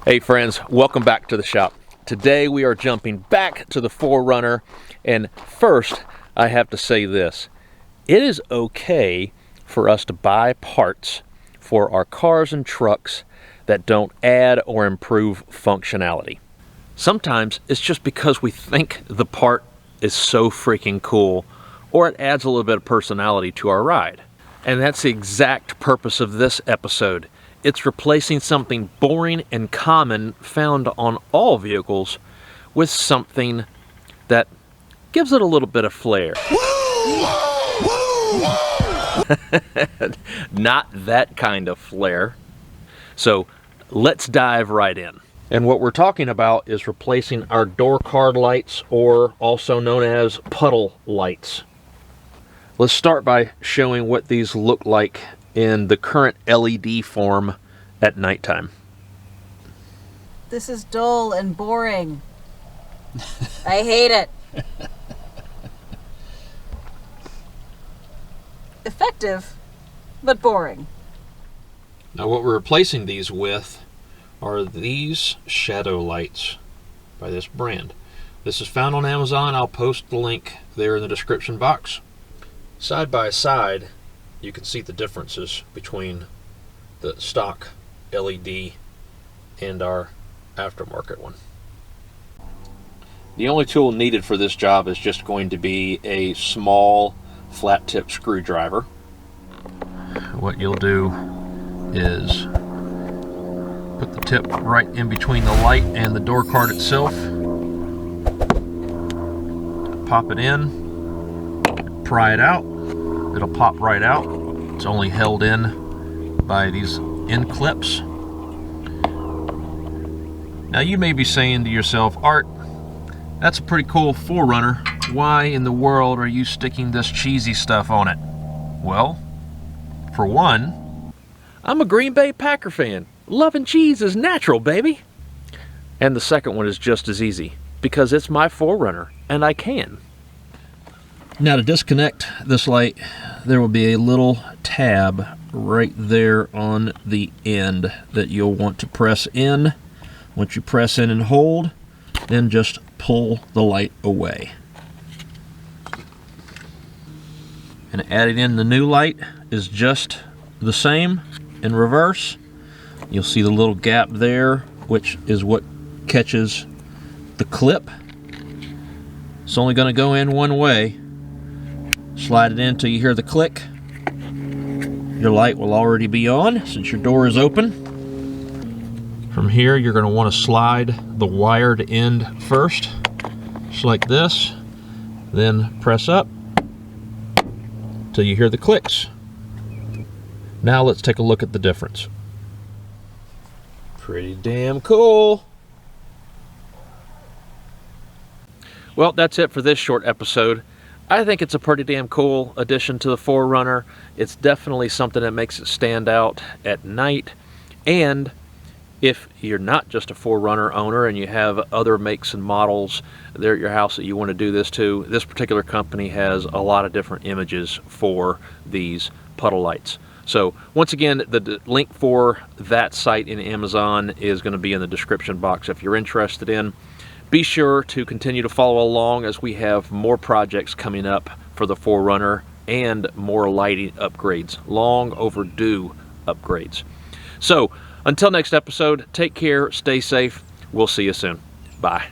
Hey friends, welcome back to the shop. Today we are jumping back to the 4Runner, and first I have to say this. It is okay for us to buy parts for our cars and trucks that don't add or improve functionality. Sometimes it's just because we think the part is so freaking cool, or it adds a little bit of personality to our ride. And that's the exact purpose of this episode. It's replacing something boring and common found on all vehicles with something that gives it a little bit of flair. Not that kind of flair. So let's dive right in. And what we're talking about is replacing our door card lights, or also known as puddle lights. Let's start by showing what these look like in the current LED form at nighttime. This is dull and boring. I hate it. Effective, but boring. Now what we're replacing these with are these shadow lights by this brand. This is found on Amazon. I'll post the link there in the description box. Side by side, you can see the differences between the stock LED and our aftermarket one. The only tool needed for this job is just going to be a small flat tip screwdriver. What you'll do is put the tip right in between the light and the door card itself, pop it in, pry it out. It'll pop right out. It's only held in by these end clips. Now you may be saying to yourself, Art, that's a pretty cool 4Runner. Why in the world are you sticking this cheesy stuff on it? Well, for one, I'm a Green Bay Packer fan. Loving cheese is natural, baby. And the second one is just as easy, because it's my 4Runner, and I can. Now to disconnect this light, there will be a little tab right there on the end that you'll want to press in. Once you press in and hold, then just pull the light away. And adding in the new light is just the same in reverse. You'll see the little gap there, which is what catches the clip. It's only going to go in one way. Slide it in until you hear the click. Your light will already be on since your door is open. From here, you're going to want to slide the wired end first, just like this. Then press up until you hear the clicks. Now let's take a look at the difference. Pretty damn cool. Well, that's it for this short episode. I think it's a pretty damn cool addition to the 4Runner. It's definitely something that makes it stand out at night. And if you're not just a 4Runner owner and you have other makes and models there at your house that you want to do this to, this particular company has a lot of different images for these puddle lights. So once again, the link for that site in Amazon is going to be in the description box if you're interested in. Be sure to continue to follow along as we have more projects coming up for the 4Runner and more lighting upgrades, long overdue upgrades. So until next episode, take care, stay safe. We'll see you soon. Bye.